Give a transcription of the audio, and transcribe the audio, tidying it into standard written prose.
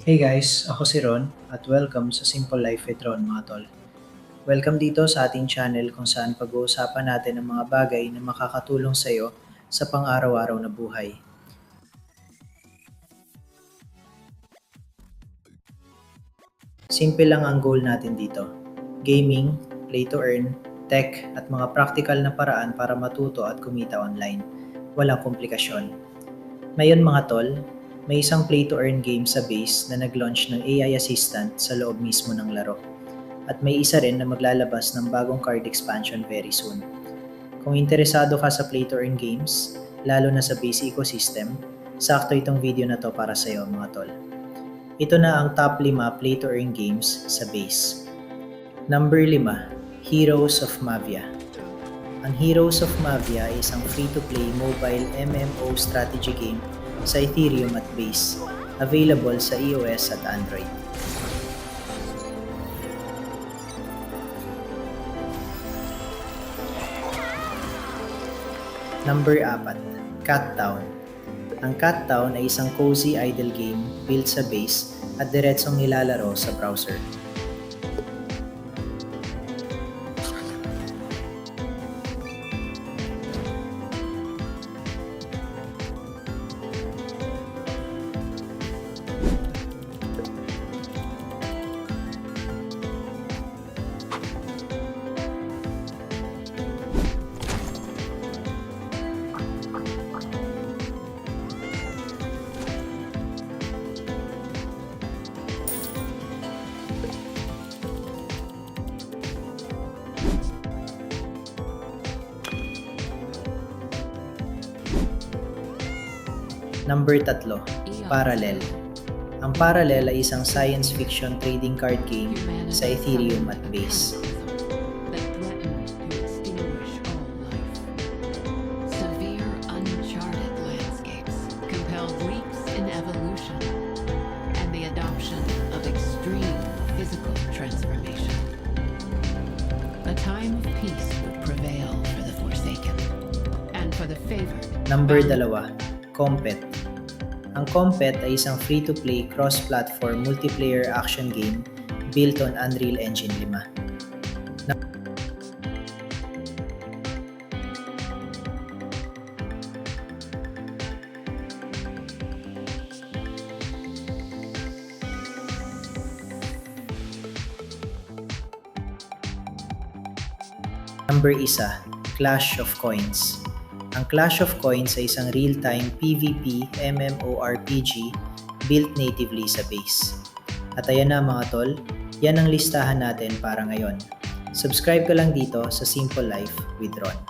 Hey guys, ako si Ron at welcome sa Simple Life with Ron mga tol. Welcome dito sa ating channel kung saan pag-uusapan natin ang mga bagay na makakatulong sa iyo sa pang-araw-araw na buhay. Simple lang ang goal natin dito. Gaming, play to earn, tech at mga practical na paraan para matuto at kumita online. Walang komplikasyon. Ngayon mga tol, may isang play to earn game sa base na nag-launch ng AI assistant sa loob mismo ng laro. At may isa rin na maglalabas ng bagong card expansion very soon. Kung interesado ka sa play to earn games, lalo na sa base ecosystem, sakto itong video na to para sa iyo mga tol. Ito na ang top 5 play to earn games sa base. Number 5, Heroes of Mavia. Ang Heroes of Mavia ay isang free-to-play mobile MMO strategy game sa Ethereum at Base, available sa iOS at Android. Number 4, Cat Town. Ang Cat Town ay isang cozy idle game built sa base at diretsong nilalaro sa browser. Number 3, Parallel. Ang Parallel ay isang science fiction trading card game sa Ethereum at Base. Severe uncharted landscapes compelled leaps in evolution and the adoption of extreme physical transformation. A time of peace would prevail for the Forsaken and for the favored. Number 2, Compet. Ang Compet ay isang free-to-play cross-platform multiplayer action game built on Unreal Engine 5. Number 1, Clash of Coins. Ang Clash of Coins ay isang real-time PvP MMORPG built natively sa base. At ayan na mga tol, yan ang listahan natin para ngayon. Subscribe ka lang dito sa Simple Life with Ron.